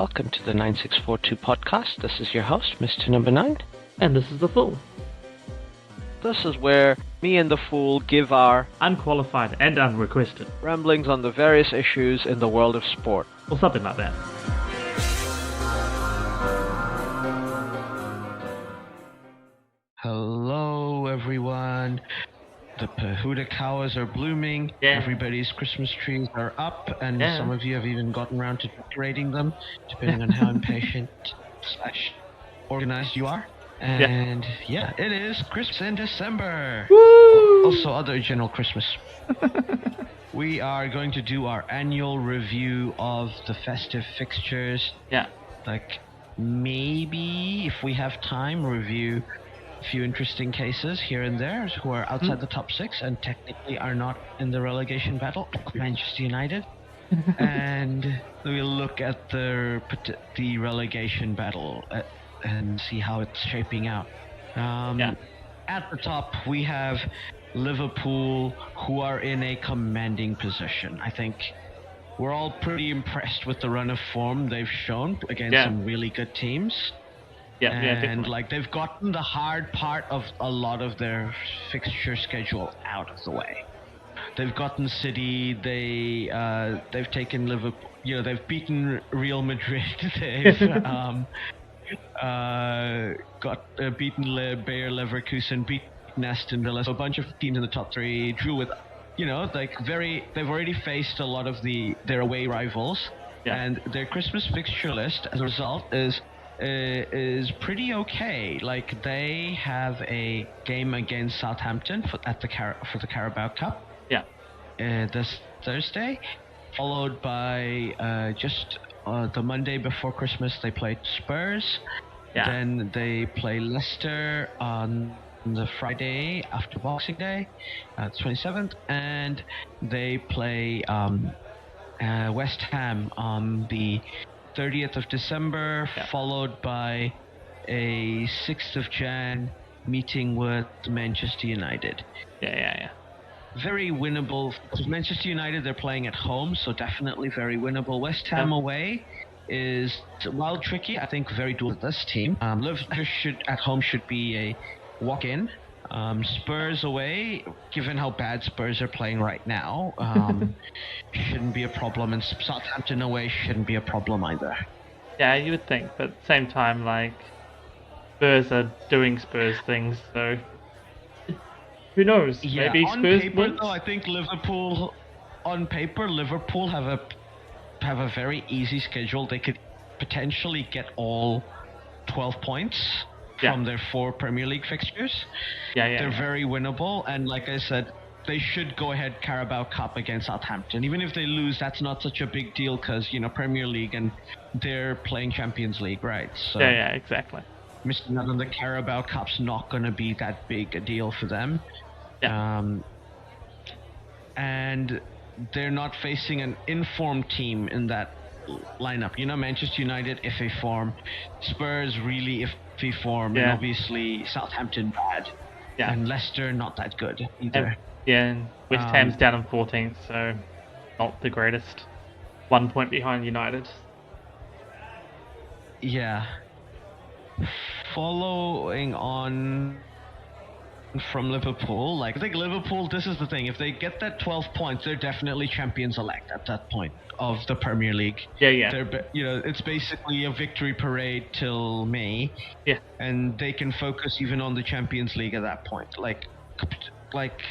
welcome to the NineSixFourTwo Podcast. This is your host, Mr. Number 9. And this is The Fool. This is where me and The Fool give our Unqualified and unrequested. ramblings on the various issues in the world of sport. Or something like that. Hello, everyone. The Pahuda cows are blooming. Yeah. Everybody's Christmas trees are up, and Yeah. some of you have even gotten around to decorating them, depending on how impatient / organized you are. And yeah, it is Christmas in December. Woo! Also, other general Christmas. We are going to do our annual review of the festive fixtures. Yeah. Like, maybe, if we have time, review a few interesting cases here and there who are outside the top 6 and technically are not in the relegation battle. Manchester United. And we'll look at the relegation battle and see how it's shaping out. At the top, we have Liverpool, who are in a commanding position. I think we're all pretty impressed with the run of form they've shown against some really good teams. And like, they've gotten the hard part of a lot of their fixture schedule out of the way. They've gotten City. They've taken Liverpool. You know, they've beaten Real Madrid. They've beaten Bayer Leverkusen, beaten Aston Villa. So a bunch of teams in the top 3 drew with, you know, like they've already faced a lot of their away rivals, and their Christmas fixture list as a result is pretty okay. Like, they have a game against Southampton for the Carabao Cup. This Thursday, followed by the Monday before Christmas they play Spurs. Then they play Leicester on the Friday after Boxing Day, 27th, and they play West Ham on the 30th of December, followed by a 6th of Jan meeting with Manchester United. Very winnable. Because Manchester United, they're playing at home, so definitely very winnable. West Ham away is, while tricky, I think very doable with this team. Liverpool at home should be a walk-in. Spurs away, given how bad Spurs are playing right now, shouldn't be a problem, and Southampton away shouldn't be a problem either. Yeah, you would think, but at the same time, like, Spurs are doing Spurs things, so who knows? Maybe on Spurs paper, wins? though, I think Liverpool have a very easy schedule. They could potentially get all 12 points from their 4 Premier League fixtures. They're very winnable, and like I said, they should go ahead Carabao Cup against Southampton. Even if they lose, that's not such a big deal because, you know, Premier League and they're playing Champions League, right? So exactly. missing out on the Carabao Cup's not going to be that big a deal for them. And they're not facing an informed team in that lineup. You know, Manchester United, FA form, Spurs really FA form, and obviously Southampton bad, and Leicester not that good either. And West Ham's down in 14th, so not the greatest. 1 point behind United. Following on from Liverpool, like, I think Liverpool, this is the thing, if they get that 12 points, they're definitely champions-elect at that point of the Premier League. They're, you know, it's basically a victory parade till May. And they can focus even on the Champions League at that point. Like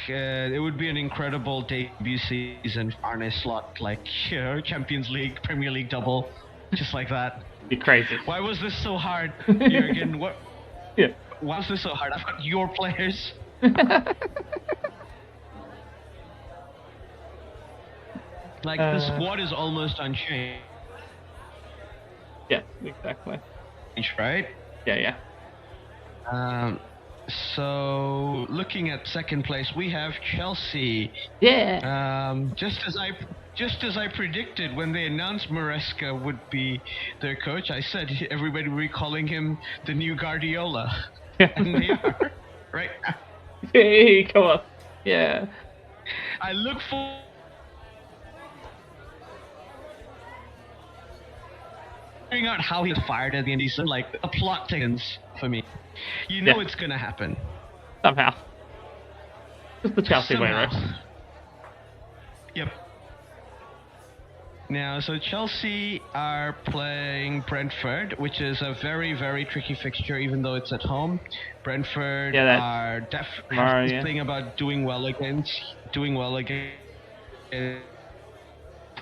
it would be an incredible debut season for Arne Slot, like, you know, Champions League, Premier League double, just like that. Be crazy. Why was this so hard, Jurgen? What? Why was this so hard? I've got your players. Like, the squad is almost unchanged. Exactly. Right? So, looking at second place, we have Chelsea. Just as I predicted when they announced Maresca would be their coach, I said everybody would be calling him the new Guardiola. And they are, right now. Hey, come on. I look for figuring out how he was fired at the end of the season, like the plot thickens for me. You know it's gonna happen. Somehow. Just the Chelsea way, Somehow. right? Yep. Now, so Chelsea are playing Brentford, which is a very, very tricky fixture, even though it's at home. Brentford are definitely thinking about doing well against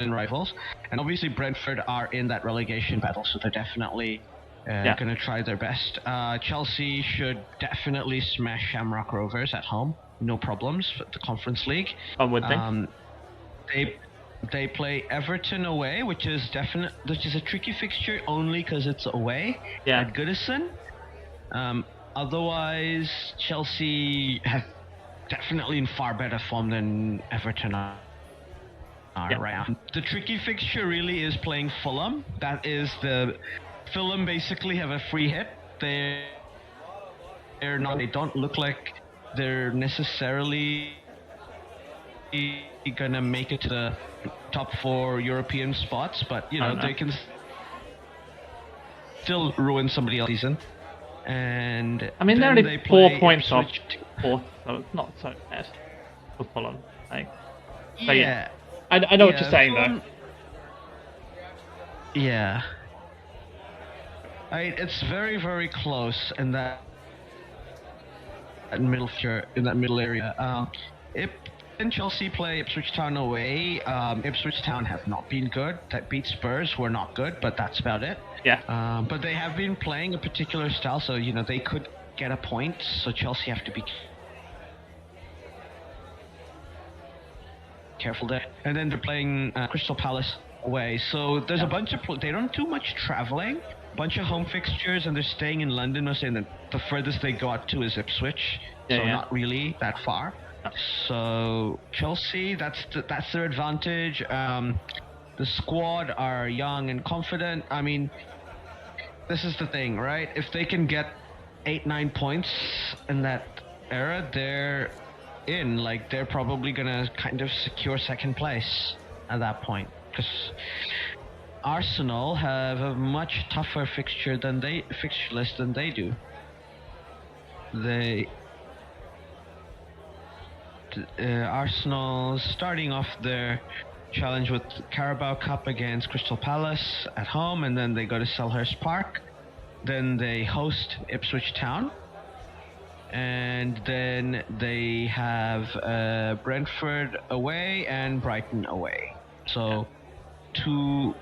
rivals, and obviously Brentford are in that relegation battle, so they're definitely going to try their best. Chelsea should definitely smash Shamrock Rovers at home, no problems. For the Conference League. I would think. They play Everton away, which is a tricky fixture only because it's away at Goodison. Otherwise, Chelsea have definitely in far better form than Everton are right now. The tricky fixture really is playing Fulham. Fulham basically have a free hit. They don't look like they're necessarily gonna make it to the top 4 European spots, but they can still ruin somebody else's season. And I mean, they're only 4 points off 4th, so it's not so bad for Fulham. I know what you're saying, though. Yeah. It's very, very close in that middle area. Chelsea play Ipswich Town away. Ipswich Town have not been good. That beat Spurs, who are not good, but that's about it. Yeah. But they have been playing a particular style, so they could get a point. So Chelsea have to be careful there. And then they're playing Crystal Palace away. So there's a bunch of they don't do much traveling. Bunch of home fixtures, and they're staying in London. They're saying that the furthest they go out to is Ipswich, not really that far. So Chelsea, that's their advantage. The squad are young and confident. I mean, this is the thing, right? If they can get 8-9 points in that era, they're in. Like, they're probably gonna kind of secure second place at that point, because Arsenal have a much tougher fixture list than they do. Arsenal starting off their challenge with Carabao Cup against Crystal Palace at home, and then they go to Selhurst Park. Then they host Ipswich Town, and then they have Brentford away and Brighton away. So 2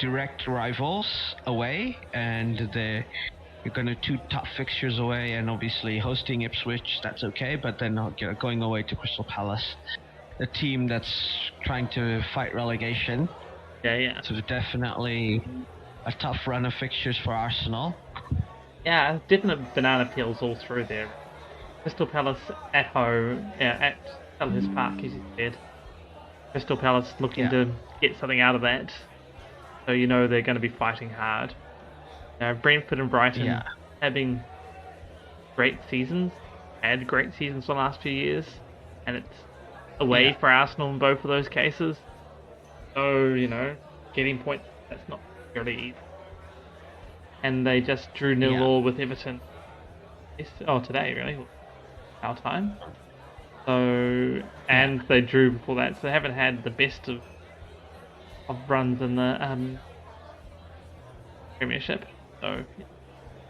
direct rivals away, and you're going to 2 tough fixtures away, and obviously hosting Ipswich, that's okay, but then going away to Crystal Palace, a team that's trying to fight relegation. So definitely a tough run of fixtures for Arsenal. Yeah, definite banana peels all through there. Crystal Palace at home, at Selhurst Park, as you said. Crystal Palace looking to get something out of that. So they're going to be fighting hard. Brentford and Brighton having great seasons, had great seasons the last few years, and it's away for Arsenal in both of those cases. So, getting points, that's not really easy. And they just drew 0-0 with Everton. Today, really. Our time. So, and they drew before that, so they haven't had the best of runs in the Premiership. So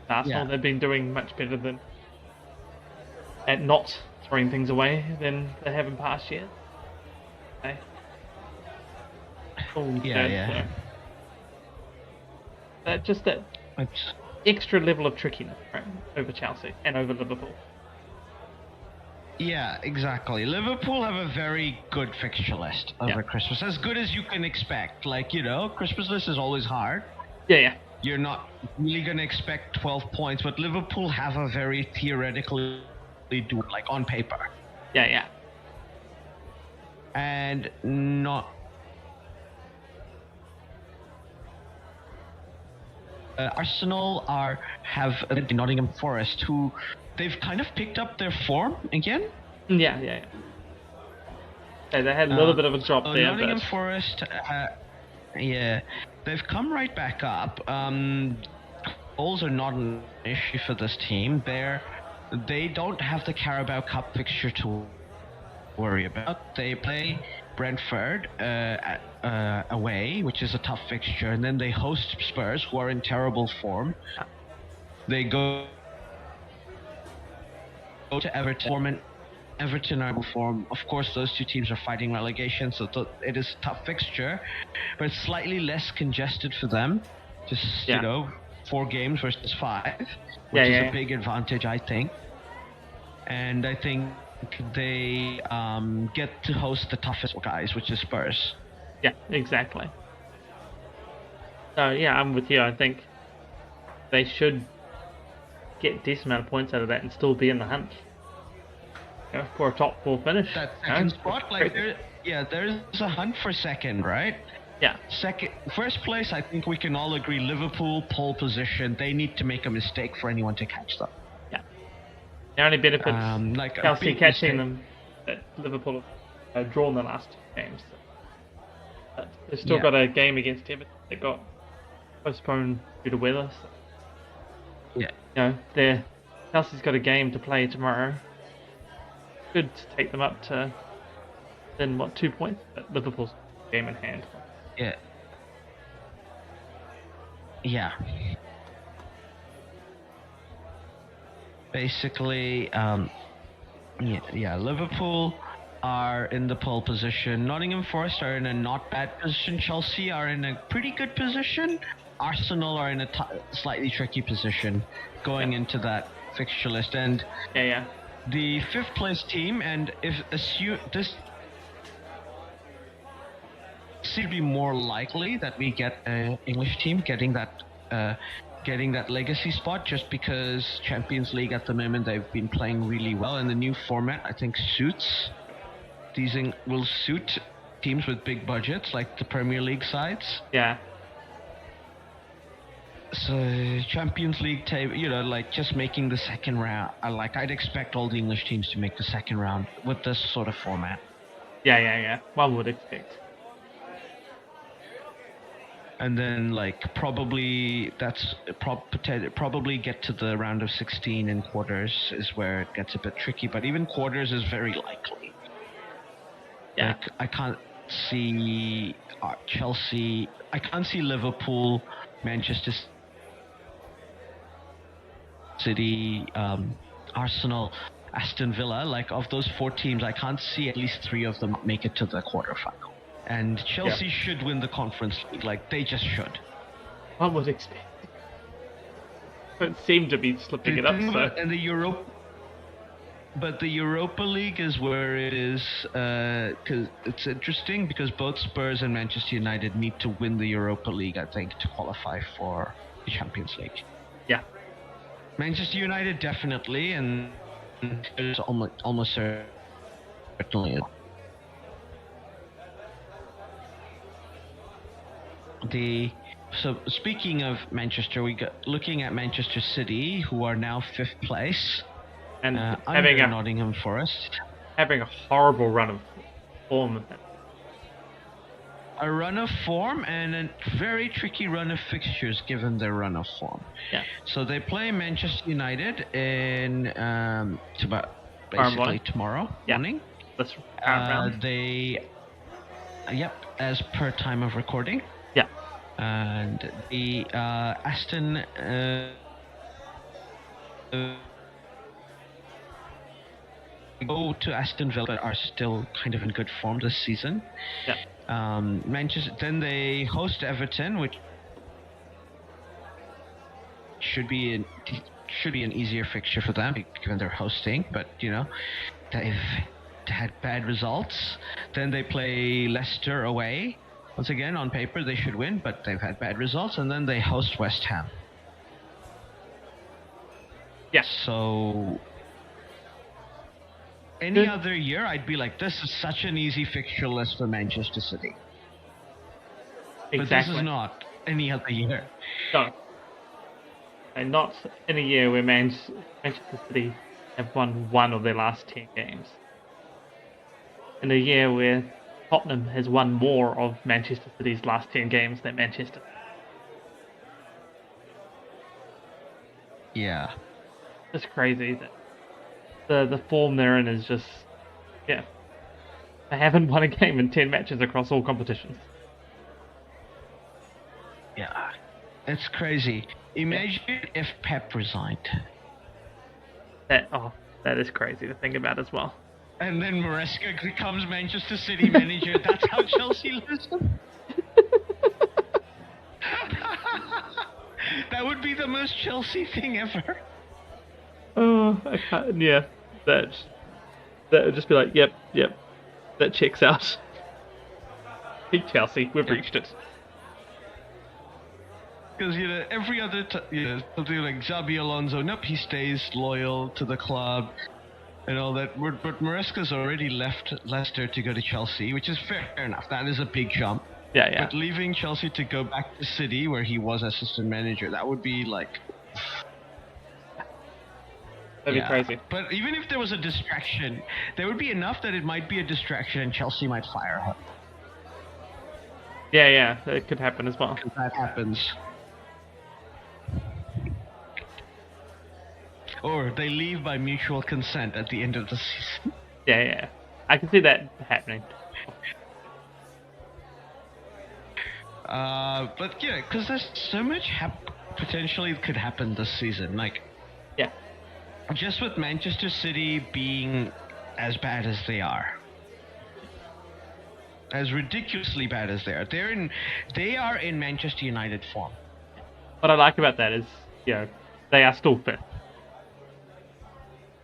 Arsenal, they've been doing much better than at not throwing things away than they have in past years. Okay. Just that extra level of trickiness, right, over Chelsea and over Liverpool. Yeah, exactly. Liverpool have a very good fixture list over Christmas. As good as you can expect. Like, Christmas list is always hard. Yeah. You're not really going to expect 12 points, but Liverpool have a very theoretically do it, like, on paper. Yeah. And not... Arsenal have Nottingham Forest, who they've kind of picked up their form again. Yeah, they had a little bit of a drop there. Nottingham Forest Yeah, they've come right back up. Goals are not an issue for this team. They don't have the Carabao Cup fixture to worry about. They play Brentford away, which is a tough fixture, and then they host Spurs, who are in terrible form. They go to Everton. Everton are in form. Of course, those two teams are fighting relegation, so it is a tough fixture, but it's slightly less congested for them. Just 4 games versus 5, which is a big advantage, I think. And I think they get to host the toughest guys, which is Spurs. Yeah, exactly. So yeah, I'm with you. I think they should get a decent amount of points out of that and still be in the hunt. For a top 4 finish. That second spot, there's a hunt for second, right? Yeah. First place, I think we can all agree, Liverpool, pole position. They need to make a mistake for anyone to catch them. Yeah. The only benefit Chelsea catching them, that Liverpool have drawn the last 2 games. But they've still got a game against Everton that got postponed due to weather. So, Chelsea's got a game to play tomorrow. Good to take them up to then 2 points, but Liverpool's game in hand. Yeah. Basically, Liverpool are in the pole position. Nottingham Forest are in a not bad position. Chelsea are in a pretty good position. Arsenal are in a slightly tricky position going into that fixture list. And the 5th place team, and this seems to be more likely that we get an English team getting that legacy spot, just because Champions League at the moment they've been playing really well, and the new format I think will suit teams with big budgets like the Premier League sides. Yeah. So Champions League table, just making the second round. I'd expect all the English teams to make the second round with this sort of format. Yeah. One would expect. And then probably probably get to the round of 16 in quarters is where it gets a bit tricky. But even quarters is very likely. Yeah. I can't see Chelsea. I can't see Liverpool, Manchester City, Arsenal, Aston Villa. Of those 4 teams, I can't see at least 3 of them make it to the quarterfinal. And Chelsea should win the Conference League. They just should. One would expect. But seem to be slipping it up. And But the Europa League is where it is, because it's interesting because both Spurs and Manchester United need to win the Europa League, I think, to qualify for the Champions League. Yeah. Manchester United definitely, and it's almost certainly. So speaking of Manchester, looking at Manchester City, who are now 5th place. And having Nottingham Forest. Having a horrible run of form. A run of form and a very tricky run of fixtures given their run of form. Yeah. So they play Manchester United in tomorrow morning. That's as per time of recording. Yeah. And the Aston go to Aston Villa, but are still kind of in good form this season. Yeah. Manchester. Then they host Everton, which should be an easier fixture for them given they're hosting. But they've had bad results. Then they play Leicester away. Once again, on paper they should win, but they've had bad results. And then they host West Ham. Yeah. So any other year, I'd be like, this is such an easy fixture list for Manchester City. Exactly. But this is not any other year. No. And not in a year where Manchester City have won 1 of their last 10 games. In a year where Tottenham has won more of Manchester City's last 10 games than Manchester. Yeah. It's crazy that the form they're in is just, yeah. They haven't won a game in 10 matches across all competitions. Yeah. It's crazy. Imagine if Pep resigned. That is crazy to think about as well. And then Maresca becomes Manchester City manager. That's how Chelsea loses. That would be the most Chelsea thing ever. Oh, I can't. Yeah, that would just be like, yep, that checks out. Peak Chelsea, we've reached it. Because every other something like Xabi Alonso, nope, he stays loyal to the club and all that. But Maresca's already left Leicester to go to Chelsea, which is fair enough. That is a big jump. Yeah. But leaving Chelsea to go back to City, where he was assistant manager, that would be like... That'd be crazy. But even if there was a distraction, there would be enough that it might be a distraction and Chelsea might fire him. Yeah, it could happen as well. If that happens. Or they leave by mutual consent at the end of the season. Yeah. I can see that happening. But yeah, because there's so much potentially could happen this season. Like, yeah, just with Manchester City being as bad as they are, as ridiculously bad as they are, they are in Manchester United form. What I like about that is, they are still fifth.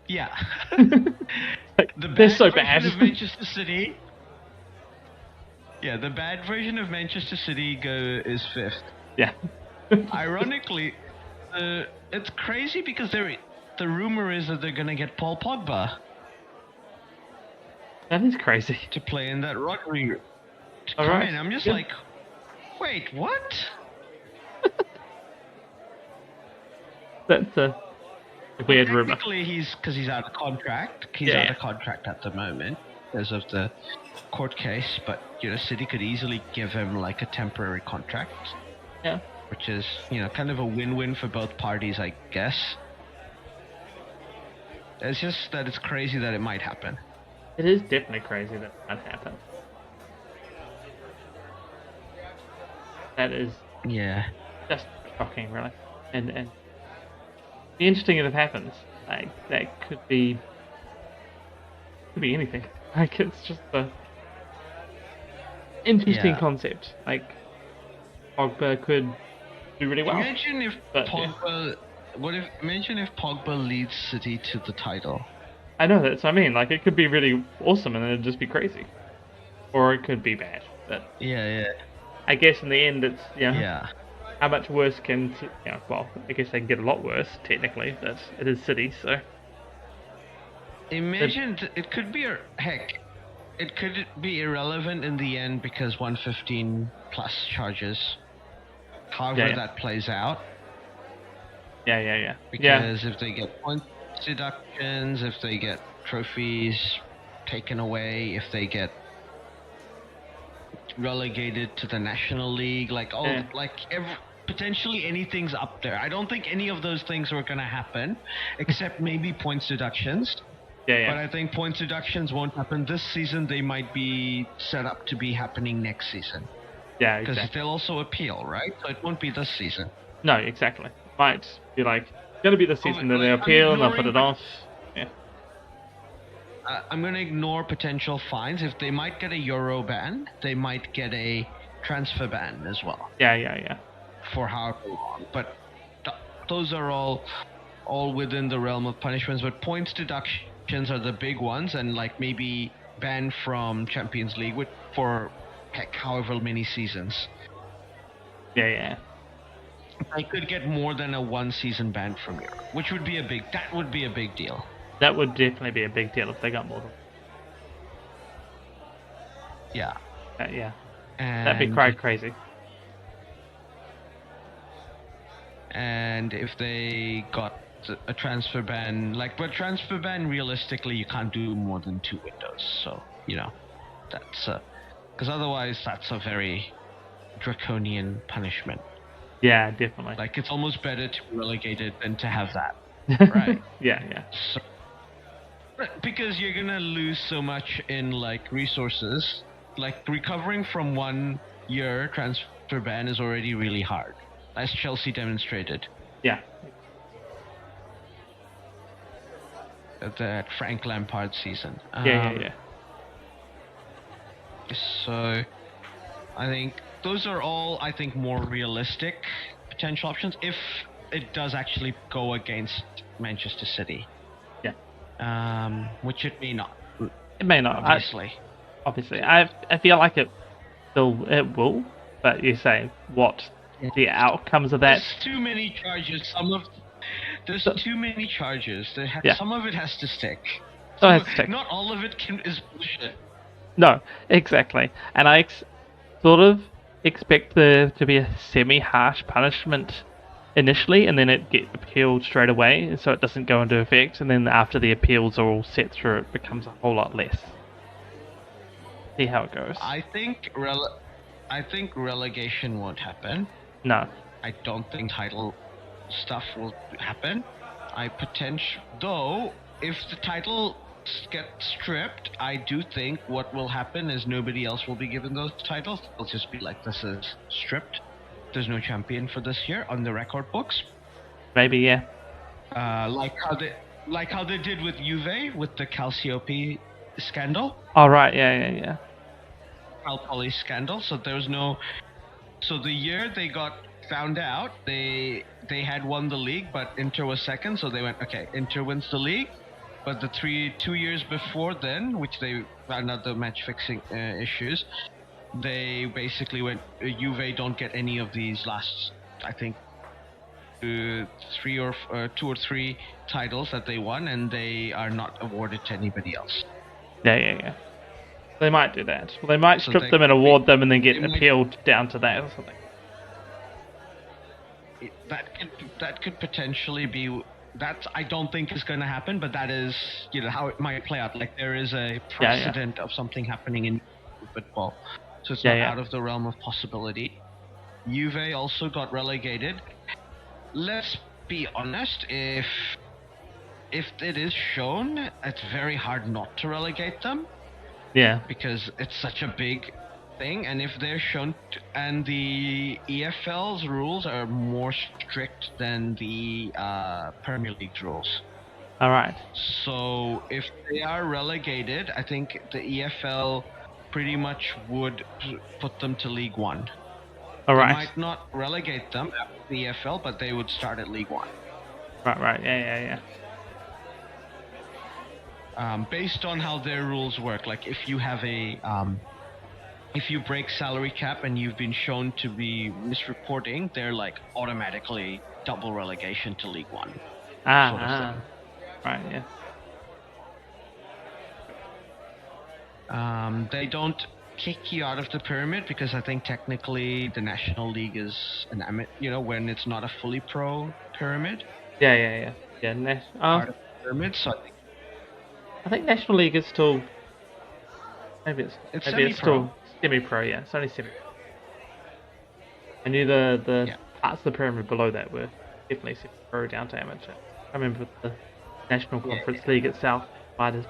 Yeah. They're so bad. Of Manchester City. Yeah, the bad version of Manchester City is fifth. Yeah. Ironically, it's crazy because the rumor is that they're gonna get Paul Pogba. That is crazy. To play in that Rodri. All right. I'm just like, wait, what? That's a weird rumor. Technically, he's out of contract. He's out of contract at the moment because of the court case. But City could easily give him like a temporary contract. Yeah. Which is kind of a win-win for both parties, I guess. It's just that it's crazy that it might happen. It is definitely crazy that it might happen. That is. Yeah. Just shocking, really, and. Be interesting if it happens. Like that could be anything. Like it's just a interesting concept. Like Pogba could do really well. Imagine if Pogba. Imagine if Pogba leads City to the title. I know, that's what I mean. Like it could be really awesome and then it'd just be crazy, or it could be bad. But I guess in the end, it's how much worse can... well, I guess they can get a lot worse, technically, but it is City, so... Imagine, it could be... it could be irrelevant in the end because 115 plus charges. However that plays out. Yeah. Because if they get point deductions, if they get trophies taken away, if they get relegated to the National League, potentially anything's up there. I don't think any of those things were going to happen, except maybe points deductions. Yeah. But I think points deductions won't happen this season. They might be set up to be happening next season. Yeah, exactly. Because they'll also appeal, right? So it won't be this season. No, exactly. Might be like, it's going to be this season, then they appeal and they'll put it off. Yeah. I'm going to ignore potential fines. If they might get a Euro ban, they might get a transfer ban as well. Yeah. For however long, but those are all within the realm of punishments. But points deductions are the big ones, and like maybe ban from Champions League for however many seasons. Yeah. I could get more than a 1-season ban from Europe, which would be a big deal. That would definitely be a big deal if they got more than. Yeah. Yeah. That'd be quite crazy. And if they got a transfer ban, but transfer ban, realistically, you can't do more than 2 windows. So, that's because otherwise that's a very draconian punishment. Yeah, definitely. Like, it's almost better to be relegated than to have that, right? Yeah. So, because you're gonna lose so much in like resources. Like, recovering from 1 year transfer ban is already really hard, as Chelsea demonstrated. Yeah. That Frank Lampard season. Yeah. So, I think those are all, more realistic potential options if it does actually go against Manchester City. Yeah. Which it may not. It may not. Obviously. I feel like it will, but you say what the outcomes of that. There's too many charges. There's too many charges. Some of it has to stick. Not all of it is bullshit. No, exactly. And I sort of expect there to be a semi-harsh punishment initially, and then it gets appealed straight away, so it doesn't go into effect. And then after the appeals are all set through, it becomes a whole lot less. See how it goes. I think relegation won't happen. No. I don't think title stuff will happen. Though, if the title get stripped, I do think what will happen is nobody else will be given those titles. It'll just be like, this is stripped. There's no champion for this year on the record books. Maybe, yeah. Like how they did with Juve with the Calciopoli scandal. Oh right, yeah. Calciopoli scandal. So there was no. So the year they got found out, they had won the league, but Inter was second. So they went, okay, Inter wins the league. But the 2 years before then, which they found out the match fixing issues, they basically went, Juve don't get any of these last, I think, 2 or 3 titles that they won, and they are not awarded to anybody else. Yeah. They might do that. Well, they might strip them and award them, and then get appealed down to that or something. That could potentially be. That I don't think is going to happen, but that is, how it might play out. Like, there is a precedent of something happening in football, so it's not out of the realm of possibility. Juve also got relegated. Let's be honest, if it is shown, it's very hard not to relegate them. Yeah. Because it's such a big thing, and if they're shown, and the EFL's rules are more strict than the Premier League's rules. All right. So if they are relegated, I think the EFL pretty much would put them to League One. All right. They might not relegate them at the EFL, but they would start at League One. Right. Yeah. Based on how their rules work, like if you have if you break salary cap and you've been shown to be misreporting, they're like automatically double relegation to League One. Right, yeah. They don't kick you out of the pyramid because I think technically the National League is when it's not a fully pro pyramid. Yeah. Part of the pyramid, so I think National League is still. Maybe it's still semi-pro. Yeah, it's only semi. I knew the parts of the pyramid below that were definitely semi-pro down to amateur. I remember with the National Conference League itself might have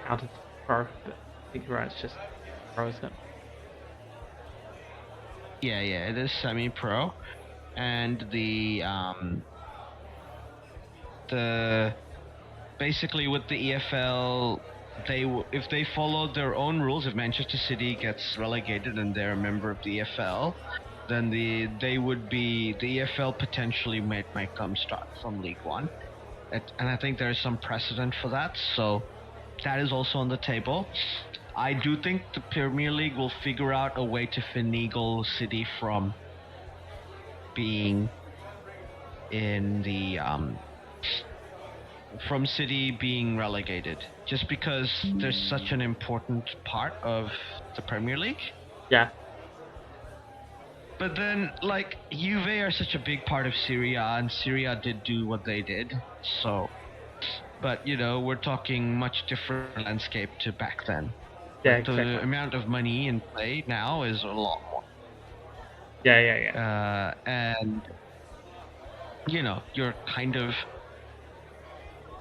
counted pro, but I think you're right. It's just pro, isn't it? Yeah, it is semi-pro, and the basically with the EFL, if they follow their own rules, if Manchester City gets relegated and they're a member of the EFL, then the EFL potentially might come start from League One, and I think there is some precedent for that, so that is also on the table. I do think the Premier League will figure out a way to finagle City from being in the from City being relegated, just because there's such an important part of the Premier League. Yeah. But then, like, Juve are such a big part of Serie A, and Serie A did do what they did, so... But, we're talking much different landscape to back then. Yeah, Like, exactly. the amount of money in play now is a lot more. Yeah. And you're kind of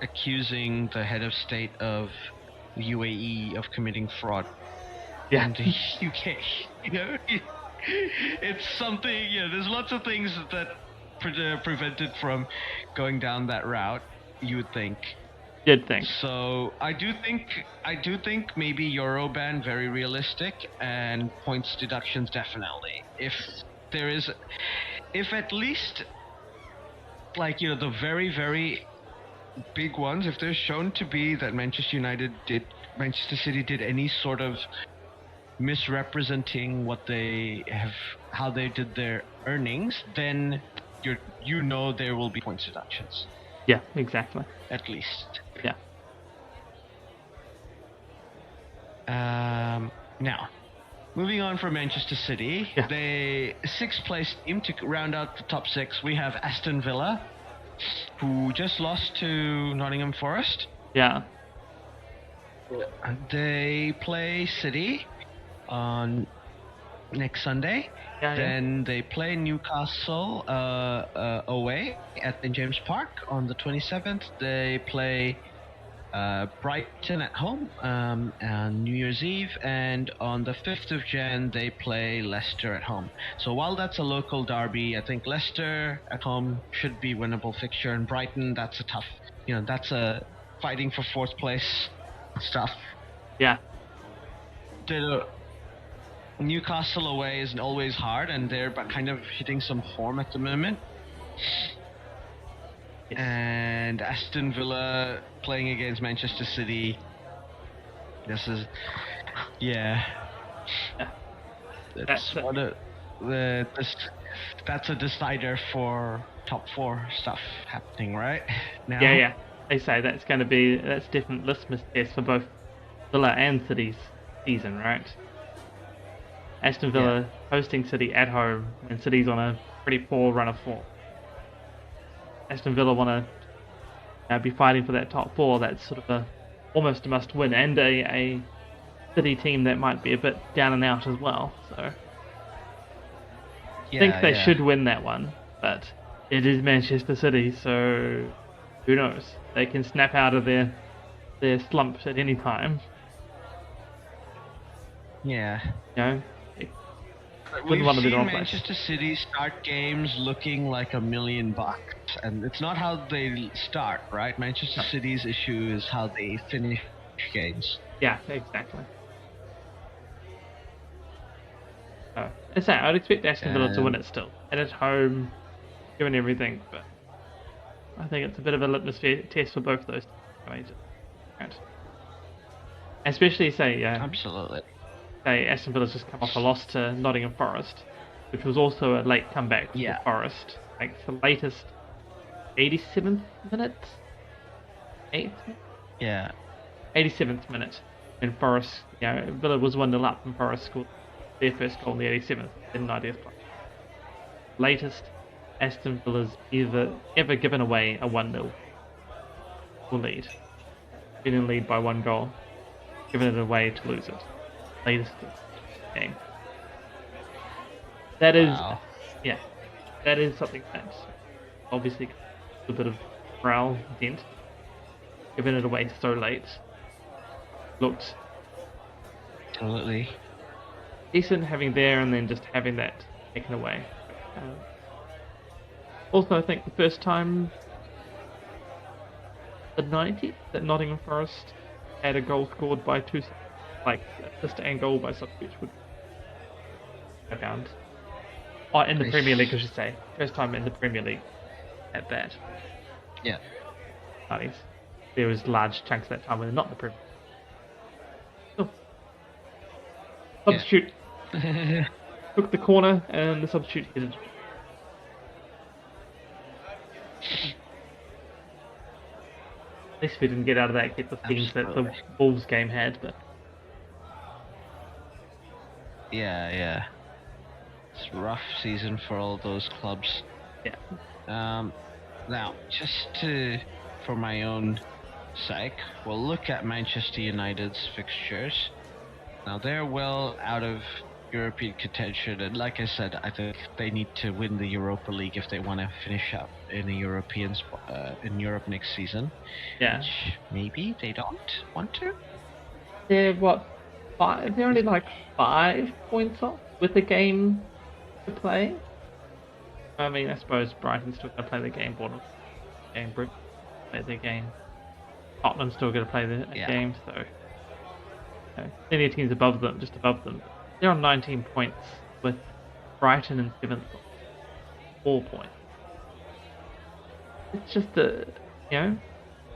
accusing the head of state of the UAE of committing fraud Yeah. in the UK. It's something. There's lots of things that prevent it from going down that route. You would think. You'd think. So I do think maybe Euroban very realistic, and points deductions definitely. If at least, like, the very, very big ones, if they're shown to be that Manchester City did any sort of misrepresenting how they did their earnings, then there will be points deductions. Yeah, exactly. At least. Yeah. Now, moving on from Manchester City, Yeah. the sixth place team to round out the top six, we have Aston Villa, who just lost to Nottingham Forest. Yeah. They play City on next Sunday. Then they play Newcastle away at St James Park on the 27th. They play Brighton at home on New Year's Eve, and on the 5th of Jan they play Leicester at home. So while that's a local derby, I think Leicester at home should be winnable fixture, and Brighton, that's a tough, that's a fighting for fourth place stuff. Yeah. Newcastle away is always hard, and they're kind of hitting some form at the moment. Yes. And Aston Villa playing against Manchester City. This is, that's a decider for top four stuff happening right now. Yeah. They say that's definite litmus test for both Villa and City's season, right? Aston Villa hosting City at home, and City's on a pretty poor run of form. Aston Villa want to be fighting for that top four. That's sort of almost a must-win, and a City team that might be a bit down and out as well. So I think they should win that one, but it is Manchester City, so who knows? They can snap out of their slumps at any time. Yeah. We've seen Manchester City start games looking like $1 million, and it's not how they start, right? Manchester City's issue is how they finish games. Yeah, exactly. I'd expect Aston Villa to win it still, and at home, given everything, but I think it's a bit of a litmus test for both those teams. Right. Especially, absolutely. Aston Villa's just come off a loss to Nottingham Forest, which was also a late comeback for Forest. Like the latest 87th minute? 8th? Yeah. 87th minute. And Forest, Villa was 1-0 up, and Forest scored their first goal in the 87th in 90th place. Latest Aston Villa's ever given away a 1-0 lead. Been in lead by 1 goal, given it away to lose it. Latest game. That is, that is something that's obviously a bit of morale dent. Giving it away so late. Looked absolutely decent having there, and then just having that taken away. Also, I think the first time the 90th that Nottingham Forest had a goal scored by two. Like assist and goal by substitutes would go down. In the Premier League, I should say. First time in the Premier League at that. Yeah. Nice. There was large chunks of that time when they're not in the Premier League. Oh. Substitute took the corner, and the substitute hit it. At least we didn't get out of that, get the things that the Wolves game had, but yeah. It's a rough season for all those clubs. Yeah. Now, for my own sake, we'll look at Manchester United's fixtures. Now they're well out of European contention, and like I said, I think they need to win the Europa League if they want to finish up in a European in Europe next season. Yeah. Which maybe they don't want to. They're what? 5? They're only like 5 points off with a game to play. I mean, I suppose Brighton's still going to play the game. Bournemouth game, Brighton play their game. Tottenham's still going to play the game, so plenty of teams above them, just above them. They're on 19 points with Brighton in 7th, 4 points. It's just a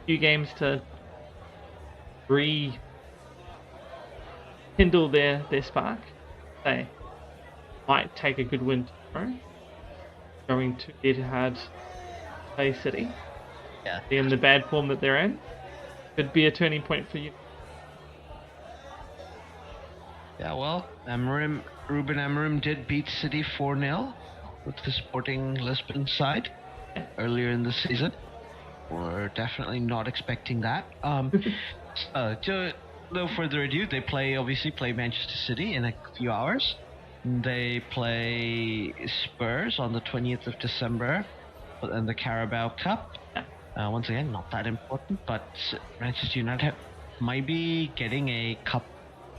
few games to rekindle their spark. They might take a good win tomorrow, going to Etihad, play City. Yeah. In the bad form that they're in, could be a turning point for you. Yeah, well, Ruben Amorim did beat City 4-0 with the Sporting Lisbon side earlier in the season. We're definitely not expecting that. No further ado, they obviously play Manchester City in a few hours. They play Spurs on the 20th of December in the Carabao Cup. Once again, not that important, but Manchester United might be getting a cup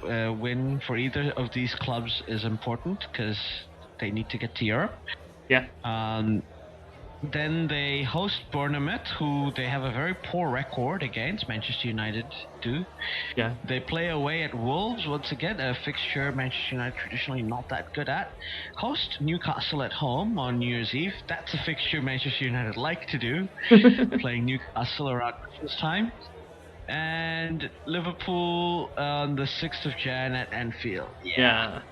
win for either of these clubs is important because they need to get to Europe. Yeah. Then they host Bournemouth, who they have a very poor record against. Manchester United do. Yeah. They play away at Wolves once again, a fixture Manchester United traditionally not that good at. Host Newcastle at home on New Year's Eve. That's a fixture Manchester United like to do, playing Newcastle around Christmas time. And Liverpool on the 6th of Jan at Anfield. Yeah.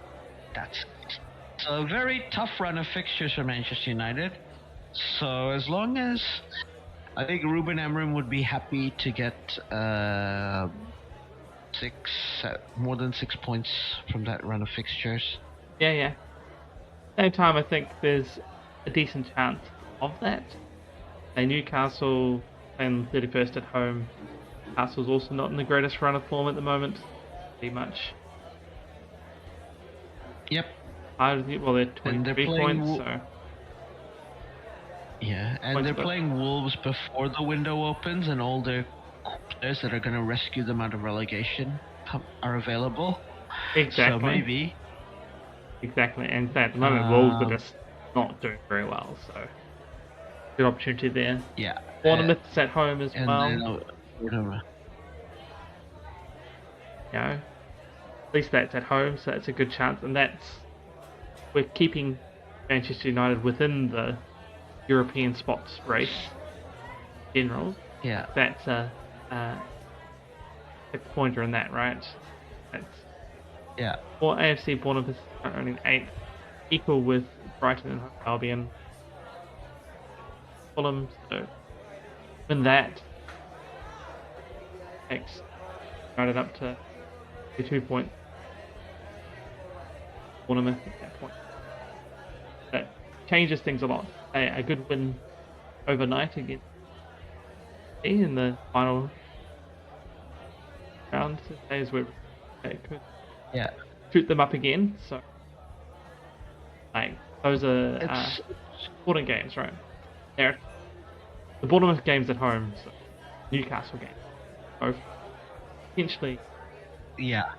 That's a very tough run of fixtures for Manchester United. So as long as I think Ruben Amorim would be happy to get more than 6 points from that run of fixtures. Yeah. Same time, I think there's a decent chance of that. Newcastle playing 31st at home. Newcastle's also not in the greatest run of form at the moment, pretty much. Yep. Well, they're 23 points, so... Yeah, and they're playing Wolves before the window opens, and all their players that are going to rescue them out of relegation are available. Exactly. So maybe. Exactly, and at the moment Wolves are just not doing very well, so good opportunity there. Yeah. Bournemouth's at home as well. At least that's at home, so that's a good chance, and we're keeping Manchester United within the European spots race in general. Yeah. That's a pointer in that, right? For AFC, Bournemouth are only 8th, equal with Brighton and Albion. Fulham, so win that takes United up to 2 points. Bournemouth at that point. That changes things a lot. A good win overnight against in the final round is where they could shoot them up again. So, those are important games, right? They're the Bournemouth games at home, so Newcastle games, both potentially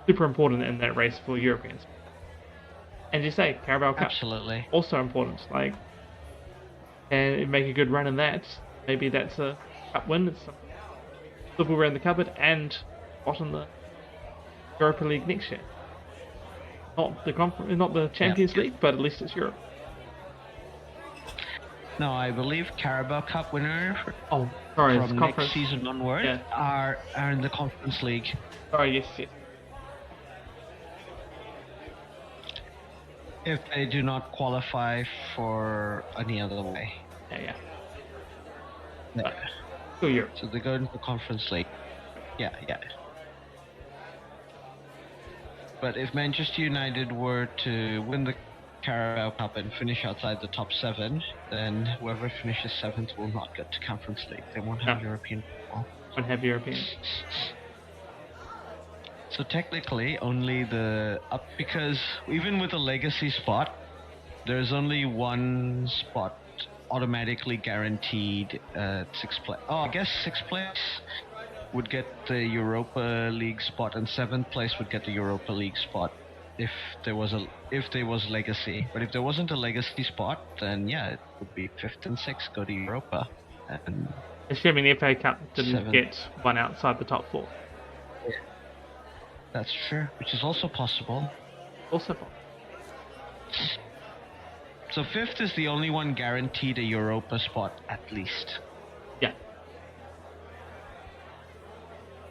super important in that race for Europeans. And you say Carabao Cup, absolutely also important. And make a good run in that. Maybe that's a cup win. It's silverware in the cupboard and spot in the Europa League next year. Not the Champions League, but at least it's Europe. No, I believe Carabao Cup winner from next season onward are in the Conference League. Oh, yes. If they do not qualify for any other way. Yeah. So they go into the Conference League. Yeah. But if Manchester United were to win the Carabao Cup and finish outside the top 7, then whoever finishes 7th will not get to Conference League. They won't have European football. Won't have European. So technically, only because even with a legacy spot, there's only one spot automatically guaranteed sixth place. Oh, I guess sixth place would get the Europa League spot, and seventh place would get the Europa League spot if there was legacy. But if there wasn't a legacy spot, then yeah, it would be fifth and sixth go to Europa, and assuming the FA Cup didn't seventh. get one outside the top four. Yeah. That's true, which is also possible. Also possible. So fifth is the only one guaranteed a Europa spot at least. Yeah.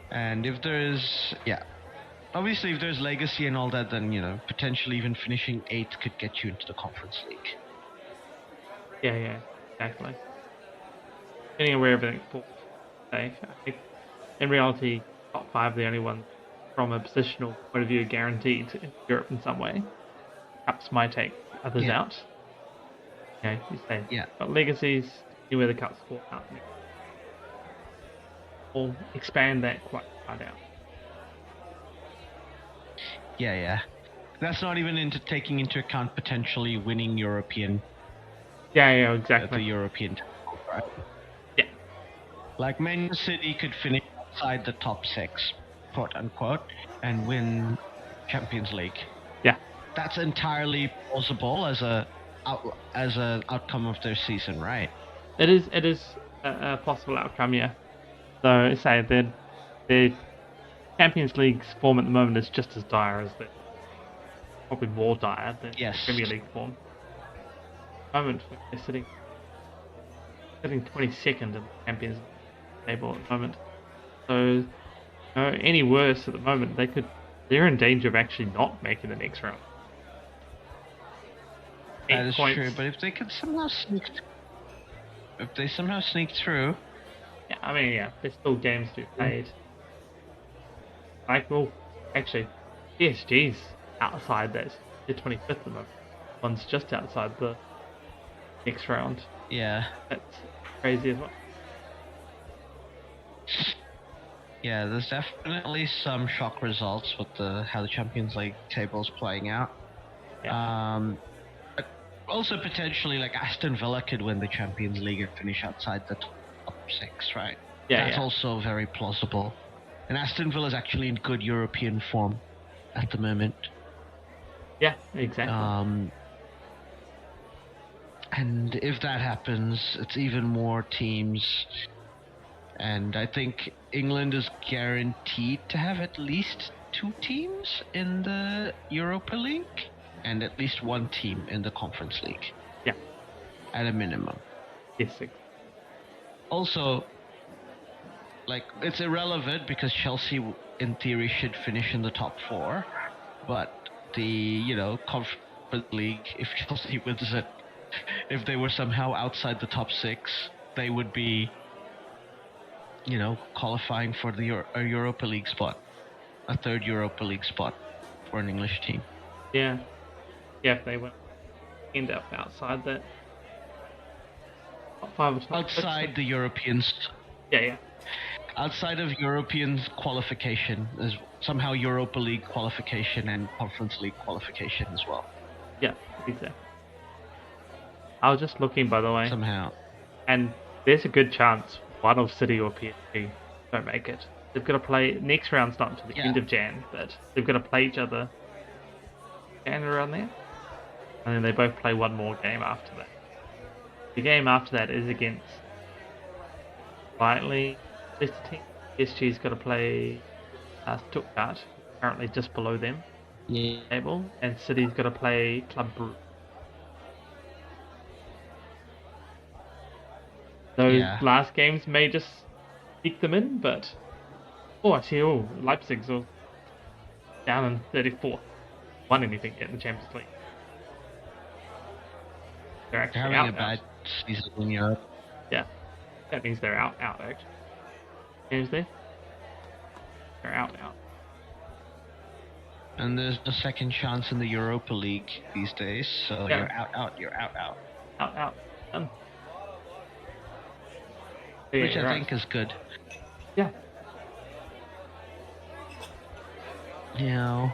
And if there's obviously if there's legacy and all that, then potentially even finishing eighth could get you into the Conference League. Yeah, exactly. Depending on where everything falls. I think in reality, top five are the only ones from a positional point of view guaranteed in Europe in some way. Cups might take others out. You say. Yeah. But legacies, where the cups fall out. We'll expand that quite far out. Yeah. That's not even taking into account potentially winning European. Yeah, exactly. The European title, right? Yeah. Like Man City could finish outside the top six, quote unquote, and win Champions League. Yeah. That's entirely plausible as an outcome of their season, right? It is a possible outcome, yeah. So say the Champions League's form at the moment is just as dire as probably more dire than Premier League form. At the moment they're sitting 22nd in the Champions League table at the moment. So any worse at the moment, they're in danger of actually not making the next round. That is true, but if they could somehow sneak through. Yeah, I mean, there's still games to be played. Actually, PSG's outside that. They're 25th at the moment. One's just outside the next round. Yeah. That's crazy as well. Yeah, there's definitely some shock results with how the Champions League table's playing out. Yeah. But also potentially like Aston Villa could win the Champions League and finish outside the top six, right? Yeah, That's also very plausible. And Aston Villa is actually in good European form at the moment. Yeah, exactly. And if that happens, it's even more teams. And I think England is guaranteed to have at least 2 teams in the Europa League and at least 1 team in the Conference League. Yeah. At a minimum. Yes. Also, it's irrelevant because Chelsea, in theory, should finish in the top 4. But the, Conference League, if Chelsea wins it, if they were somehow outside the top 6, they would be, qualifying for a Europa League spot, a 3rd Europa League spot for an English team. Yeah, if they end up outside that top 5 or top outside 6. The Europeans. Yeah. Outside of European qualification is somehow Europa League qualification and Conference League qualification as well. Yeah, exactly. I was just looking, by the way. Somehow. And there's a good chance one of City or PSG don't make it. They've got to play... Next round's not until the end of Jan, but they've got to play each other Jan around there. And then they both play one more game after that. The game after that is against slightly lesser team. PSG's got to play Stuttgart, currently just below them. Yeah. Table, and City's got to play Club Brugge. Those last games may just sneak them in, but Leipzig's all down in 34th. Won anything yet in the Champions League? They're actually having out. A bad season in Europe. Yeah, that means they're out actually. Games there? They're out. And there's no second chance in the Europa League these days, so you're out. Out. Which I think is good. Yeah. you know,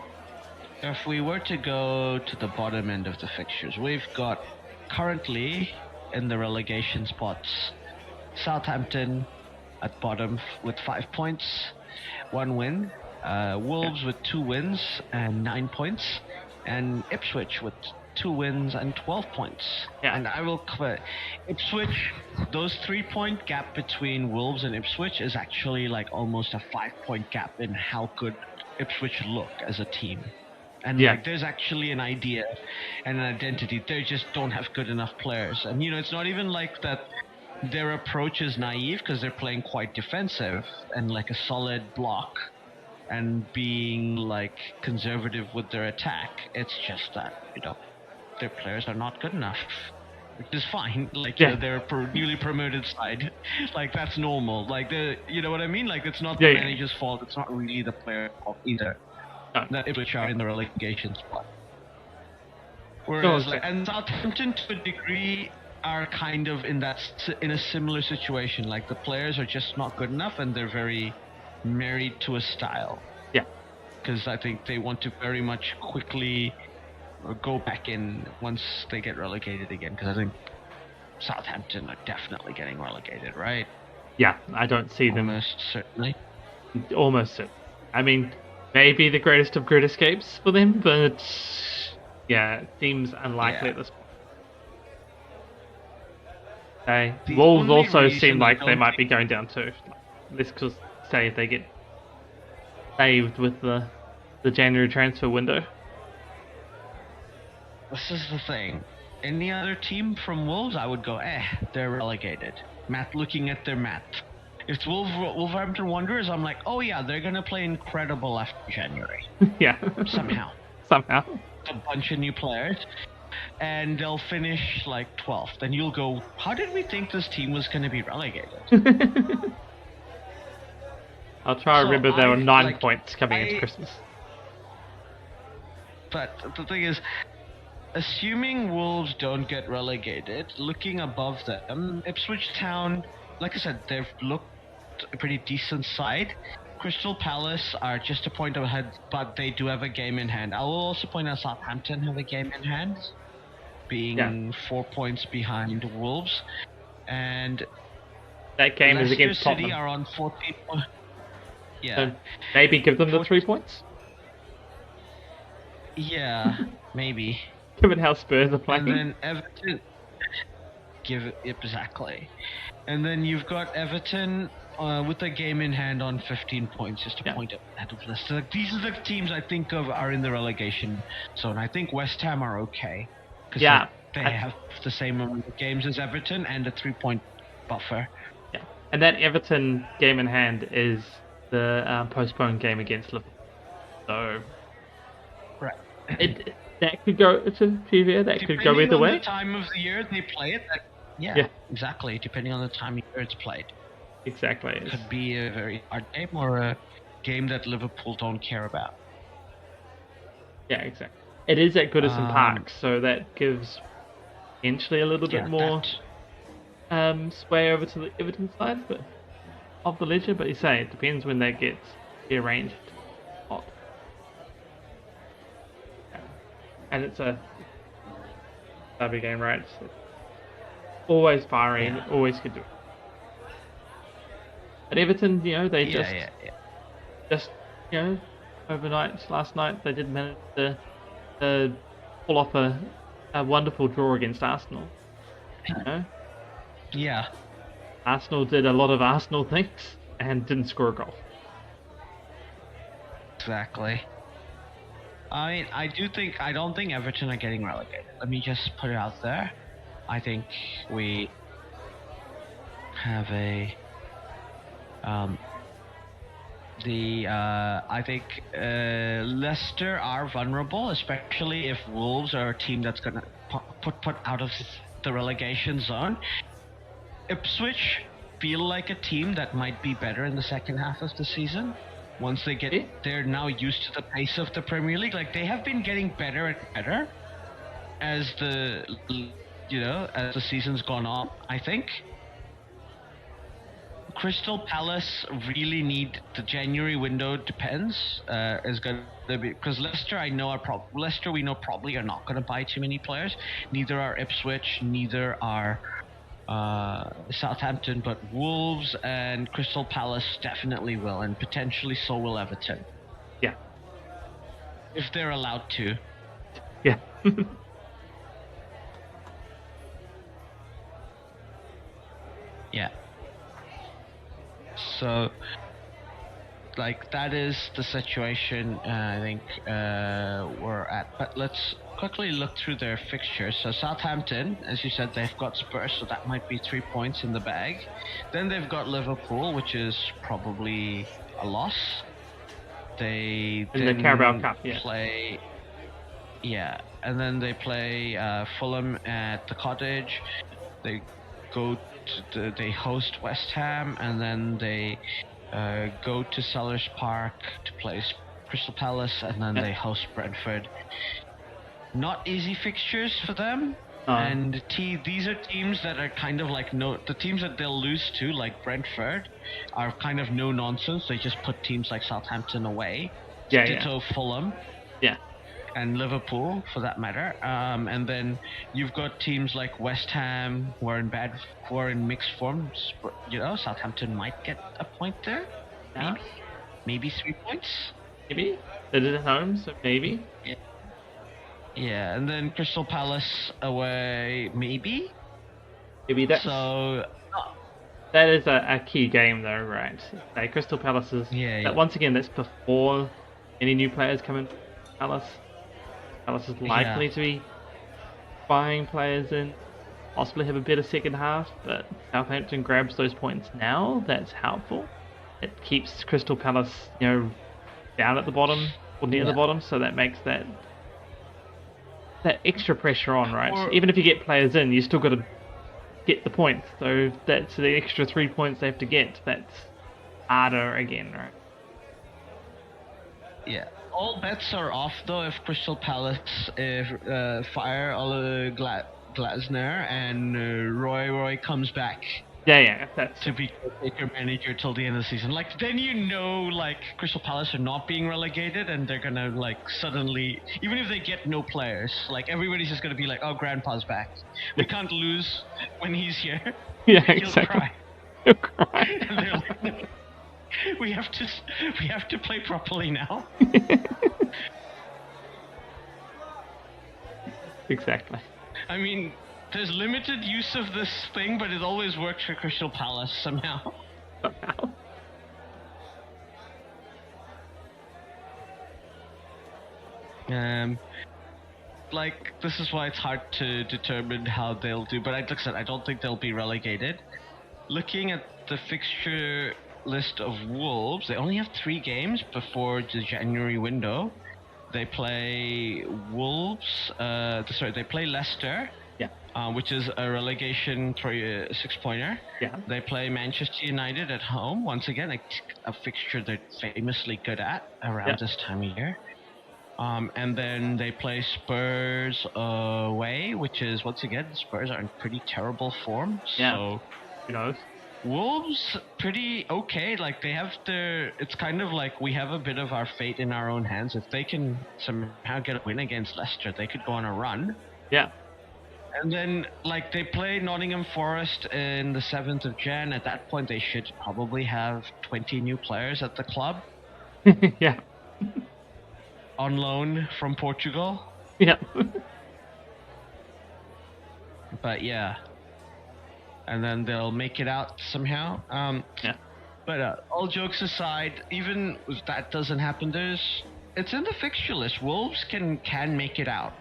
if we were to go to the bottom end of the fixtures, we've got currently in the relegation spots Southampton at bottom with 5 points, 1 win. Wolves with 2 wins and 9 points, and Ipswich with 2 wins and 12 points. Yeah. And I will Ipswich, those 3-point gap between Wolves and Ipswich is actually like almost a 5-point gap in how good Ipswich look as a team. And like there's actually an idea and an identity. They just don't have good enough players. And it's not even like that their approach is naive, because they're playing quite defensive and like a solid block and being like conservative with their attack. It's just that their players are not good enough, which is fine. Like they're a newly promoted side. Like that's normal. Like you know what I mean? Like it's not the manager's fault. It's not really the player fault either. That Ipswich are in the relegation spot. Whereas and Southampton to a degree are kind of in a similar situation. Like the players are just not good enough, and they're very married to a style. Yeah. Because I think they want to very much quickly go back in once they get relegated again. Because I think Southampton are definitely getting relegated, right? Yeah, I don't see them. Almost certainly. Almost certainly. I mean, maybe the greatest of great escapes for them, but yeah, it seems unlikely at this point. Wolves also seem like they might be going down too. This could say if they get saved with the January transfer window. This is the thing. Any other team from Wolves, I would go, they're relegated. Looking at their map. If it's Wolverhampton Wanderers, I'm like, oh yeah, they're going to play incredible after January. Yeah. Somehow. A bunch of new players. And they'll finish like 12th. Then you'll go, how did we think this team was going to be relegated? I'll try to remember there were 9 points coming into Christmas. But the thing is, assuming Wolves don't get relegated, looking above them, Ipswich Town, like I said, they've looked a pretty decent side. Crystal Palace are just a point ahead, but they do have a game in hand. I will also point out Southampton have a game in hand, being 4 points behind Wolves. And that game Leicester is against City Tottenham. are on 14 points. Yeah. So maybe give them the 3 points? Yeah, maybe. Given how Spurs are playing. And then Everton... Exactly. And then you've got Everton with a game in hand on 15 points, just a point ahead of Leicester. Like, these are the teams I think of are in the relegation zone. I think West Ham are okay. Because they have the same amount of games as Everton and a 3-point buffer. Yeah, and that Everton game in hand is the postponed game against Liverpool. So, right. That could go to PVR. That could go either way. Depending on the time of the year they play it. Exactly. Depending on the time of year it's played. Exactly. It could be a very hard game or a game that Liverpool don't care about. Yeah, exactly. It is at Goodison Park, so that gives potentially a little bit more sway over to the Everton side of the ledger. But you say it depends when that gets rearranged. And it's a derby game, right? It's always firing, always could do it. At Everton, they just overnight, last night, they did manage to pull off a wonderful draw against Arsenal. Yeah. Arsenal did a lot of Arsenal things and didn't score a goal. Exactly. I don't think Everton are getting relegated. Let me just put it out there. I think we have I think Leicester are vulnerable, especially if Wolves are a team that's gonna put out of the relegation zone. Ipswich feel like a team that might be better in the second half of the season. Once they're now used to the pace of the Premier League. Like they have been getting better and better as the season's gone on, I think. Crystal Palace really need the January window. Depends. Is going to be because Leicester. I know Leicester. We know probably are not going to buy too many players. Neither are Ipswich. Neither are Southampton. But Wolves and Crystal Palace definitely will, and potentially so will Everton. Yeah. If they're allowed to. Yeah. Yeah. So, like, that is the situation I think we're at. But let's quickly look through their fixtures. So Southampton, as you said, they've got Spurs, so that might be 3 points in the bag. Then they've got Liverpool, which is probably a loss. They in the Carabao Cup, yeah. play... Yeah, and then they play Fulham at the Cottage. They they host West Ham, and then they go to Sellers Park to play Crystal Palace, and then they host Brentford. Not easy fixtures for them. And these are teams that are kind of like the teams that they'll lose to, like Brentford, are kind of no nonsense. They just put teams like Southampton away. Ditto Fulham. Yeah. And Liverpool, for that matter. And then you've got teams like West Ham who are in mixed form. You know, Southampton might get a point there. Maybe 3 points. Maybe. They're at home, so maybe. Yeah, and then Crystal Palace away, maybe. Maybe that's... So... That is a key game, though, right? Like Crystal Palace is... Once again, that's before any new players come in. Palace is likely to be buying players in, possibly have a better second half, but Southampton grabs those points now. That's helpful. It keeps Crystal Palace, down at the bottom or near the bottom, so that makes that extra pressure on, right? Even if you get players in, you still got to get the points. So that's the extra 3 points they have to get. That's harder again, right? Yeah. All bets are off though if Crystal Palace fire Ole Glasner and Roy comes back. Yeah, that's to be caretaker manager till the end of the season. Like then Crystal Palace are not being relegated and they're gonna suddenly, even if they get no players, everybody's just gonna be like, oh, Grandpa's back. We can't lose when he's here. Yeah, He'll exactly. cry. He'll cry. And they're like, no. We have to play properly now. Exactly. I mean, there's limited use of this thing, but it always works for Crystal Palace somehow. This is why it's hard to determine how they'll do. But like I said, I don't think they'll be relegated. Looking at the fixture list of Wolves, they only have 3 games before the January window. They play they play Leicester, which is a relegation 6-pointer. Yeah. They play Manchester United at home, once again a fixture they're famously good at around this time of year. And then they play Spurs away, which is, once again, Spurs are in pretty terrible form. Yeah. So, who knows? Wolves, pretty okay. They have it's kind of like we have a bit of our fate in our own hands. If they can somehow get a win against Leicester, they could go on a run. Yeah. And then, they play Nottingham Forest in the 7th of Jan. At that point, they should probably have 20 new players at the club. Yeah. On loan from Portugal. Yeah. But yeah. And then they'll make it out somehow. But all jokes aside, even if that doesn't happen, it's in the fixture list. Wolves can make it out.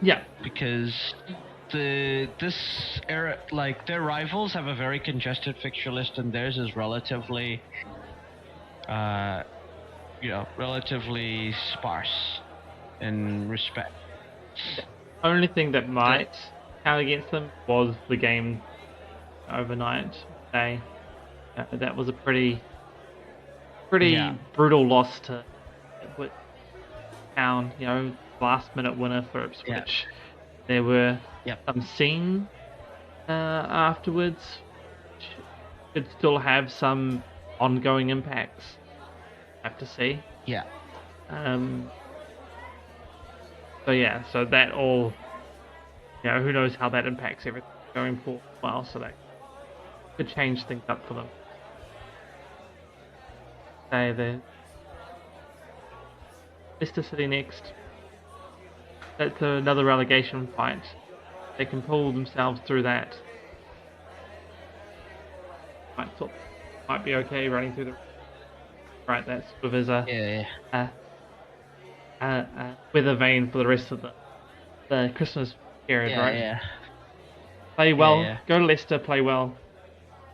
Yeah. Because this era, their rivals have a very congested fixture list, and theirs is relatively, relatively sparse in respect. The only thing that might count against them was the game overnight day. That was a pretty brutal loss to Ipswich Town. Last minute winner for Ipswich. Yeah. There were some scene afterwards. could still have some ongoing impacts. Have to see. Yeah. So that all, who knows how that impacts everything going forward as well, so that could change things up for them. Okay, the Leicester City next. That's another relegation fight. They can pull themselves through that. Might be okay running through the... Right, that sort of is a weather vane for the rest of the Christmas period, right? Yeah. Play well, go to Leicester, play well.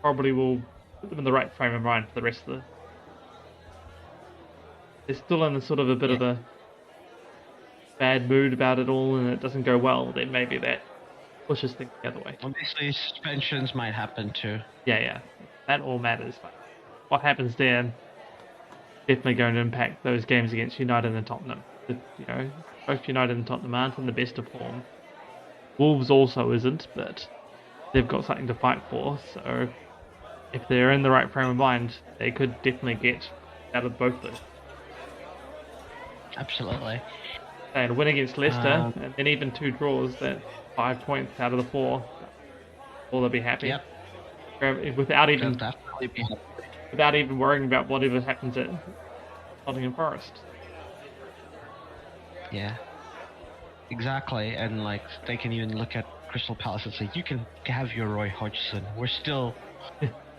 Probably will put them in the right frame of mind for the rest of the... They're still in a sort of a bit of a bad mood about it all, and it doesn't go well, then maybe that pushes things the other way. Obviously, suspensions might happen too. Yeah. That all matters. Like, what happens then definitely going to impact those games against United and Tottenham. Both United and Tottenham aren't in the best of form. Wolves also isn't, but they've got something to fight for, so if they're in the right frame of mind, they could definitely get out of both those. Absolutely. And win against Leicester, and then even 2 draws, that's 5 points out of the 4. Will they be happy? Yep. Without even Definitely be happy. Without even worrying about whatever happens at Nottingham Forest. Yeah. Exactly, and like they can even look at Crystal Palace and say, "You can have your Roy Hodgson. We're still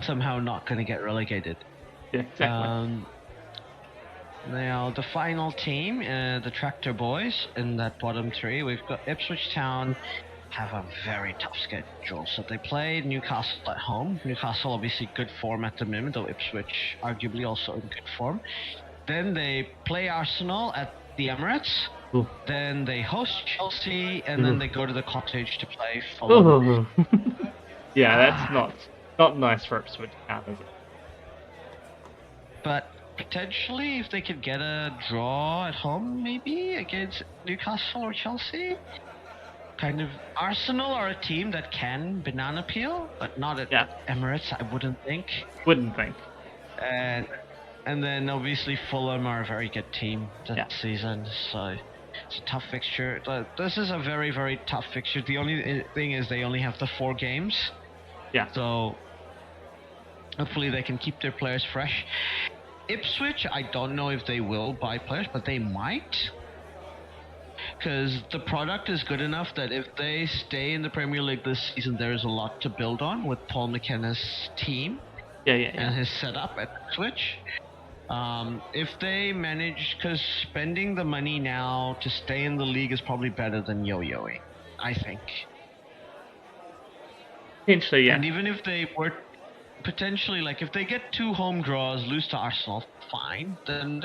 somehow not going to get relegated." Yeah, exactly. Now the final team, the Tractor Boys, in that bottom 3, we've got Ipswich Town. Have a very tough schedule. So they play Newcastle at home. Newcastle obviously good form at the moment, though Ipswich arguably also in good form. Then they play Arsenal at the Emirates. Ooh. Then they host Chelsea, and then they go to the Cottage to play Fulham. Yeah, that's not nice for Ipswich Town, is it? But potentially, if they could get a draw at home, maybe against Newcastle or Chelsea. Kind of Arsenal are a team that can banana peel, but not at Emirates, I wouldn't think. And then obviously Fulham are a very good team this season, so it's a tough fixture. This is a very, very tough fixture. The only thing is they only have the 4 games. Yeah. So hopefully they can keep their players fresh. Ipswich, I don't know if they will buy players, but they might. Because the product is good enough that if they stay in the Premier League this season, there's a lot to build on with Paul McKenna's team and his setup at Ipswich. If they manage, because spending the money now to stay in the league is probably better than yo-yoing, I think. Potentially, yeah. And even if they were potentially, like, if they get 2 home draws, lose to Arsenal, fine, then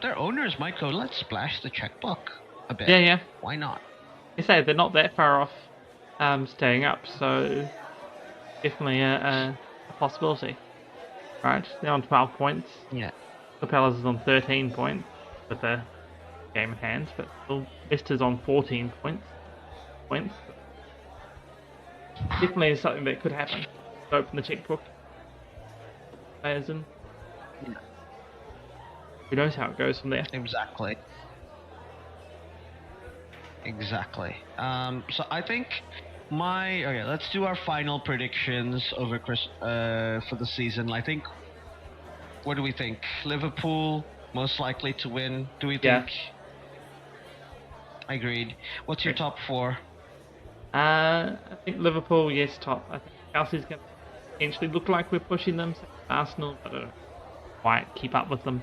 their owners might go, let's splash the checkbook a bit. Yeah. Why not? You say they're not that far off staying up, so definitely a possibility. Right, they're on 12 points. Yeah. The Palace is on 13 points with a game in hand, but still Leicester's on 14 points. Definitely something that could happen. Open the checkbook. Players in. Yeah. Who knows how it goes from there? Exactly. So I think let's do our final predictions over for the season. I think. What do we think? Liverpool most likely to win. Do we think? Agreed. What's your top 4? I think Liverpool, yes, top. I think Chelsea's going to potentially look like we're pushing them. Arsenal, but I don't quite keep up with them.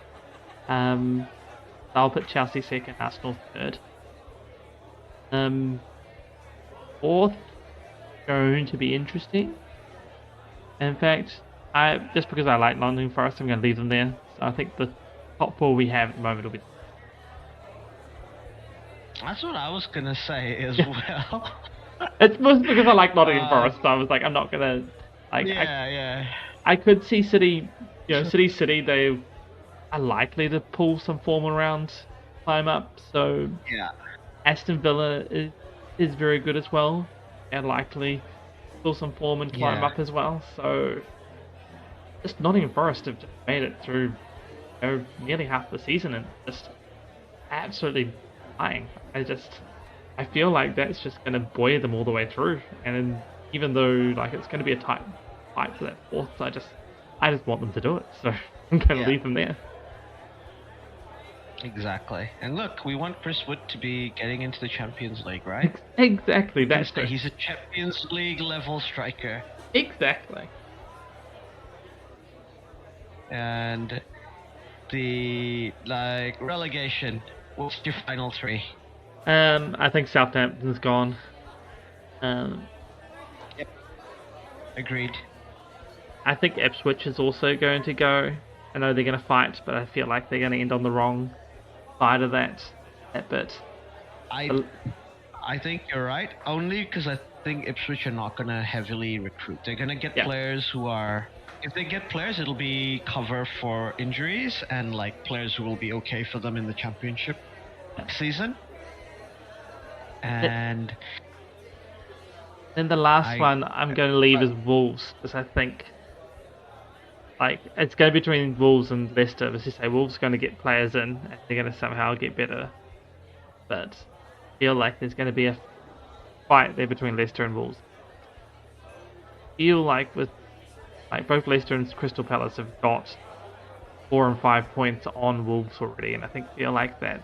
I'll put Chelsea second, Arsenal third. Fourth, going to be interesting. In fact, just because I like Nottingham Forest, I'm going to leave them there. So I think the top 4 we have at the moment will be... That's what I was going to say as well. It's mostly because I like Nottingham Forest, so I was like, I'm not going to... I could see City, City, they are likely to pull some form around, climb up, so... Yeah. Aston Villa is very good as well, and likely pull some form and climb up as well, so... just Nottingham Forest have just made it through nearly half the season and just absolutely flying. I feel like that's just going to buoy them all the way through. And even though like it's going to be a tight fight for that fourth, I just want them to do it. So I'm going to leave them there. Exactly. And look, we want Chris Wood to be getting into the Champions League, right? Exactly. He's a Champions League level striker. Exactly. And the relegation. What's your final three? I think Southampton's gone. Yep. Agreed. I think Ipswich is also going to go. I know they're going to fight, but I feel like they're going to end on the wrong side of that bit. I think you're right, only because I think Ipswich are not going to heavily recruit. They're going to get players who are... If they get players, it'll be cover for injuries and like players who will be okay for them in the championship season. And then the last one I'm going to leave is Wolves, because I think like it's going to be between Wolves and Leicester. As you say, Wolves are going to get players in, and they're going to somehow get better. But I feel like there's going to be a fight there between Leicester and Wolves. I feel like with both Leicester and Crystal Palace have got 4 and 5 points on Wolves already, and I feel like that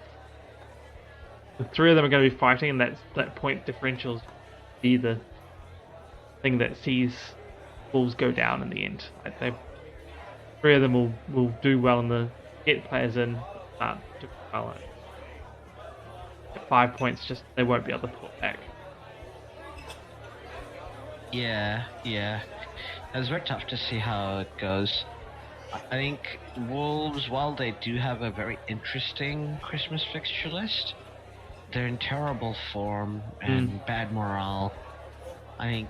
the three of them are going to be fighting, and that point differential be the thing that sees Wolves go down in the end. Like three of them will do well in the get players in, start doing well. At 5 points, just they won't be able to pull it back. Yeah. It's very tough to see how it goes. I think Wolves, while they do have a very interesting Christmas fixture list, they're in terrible form and bad morale. I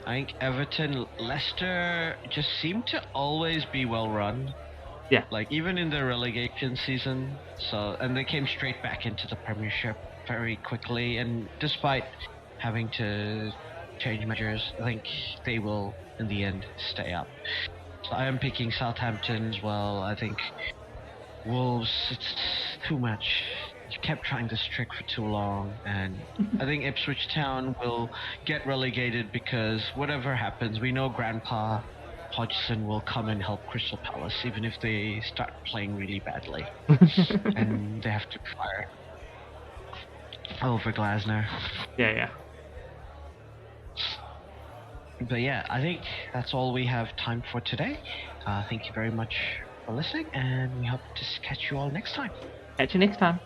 think Everton, Leicester just seem to always be well run. Yeah. Like even in the relegation season. And they came straight back into the Premiership very quickly, and despite having to change measures, I think they will in the end stay up. So I am picking Southampton as well. I think Wolves, it's too much. You kept trying this trick for too long, and I think Ipswich Town will get relegated because whatever happens, we know Grandpa Hodgson will come and help Crystal Palace, even if they start playing really badly. And they have to fire over Glasner. Yeah. But yeah, I think that's all we have time for today. Thank you very much for listening, and we hope to catch you all next time. Catch you next time.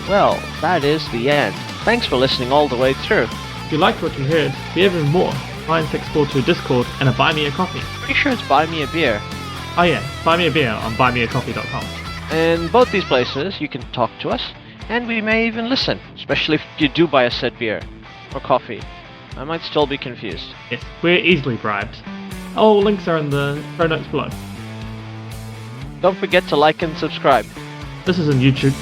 Well, that is the end. Thanks for listening all the way through. If you liked what you heard, we have even more. NineSixFourTwo Discord and a Buy Me a Coffee. Pretty sure it's Buy Me a Beer. Oh yeah, buy me a beer on buymeacoffee.com. In both these places, you can talk to us, and we may even listen, especially if you do buy a said beer or coffee. I might still be confused. Yes, we're easily bribed. All links are in the show notes below. Don't forget to like and subscribe. This is on YouTube.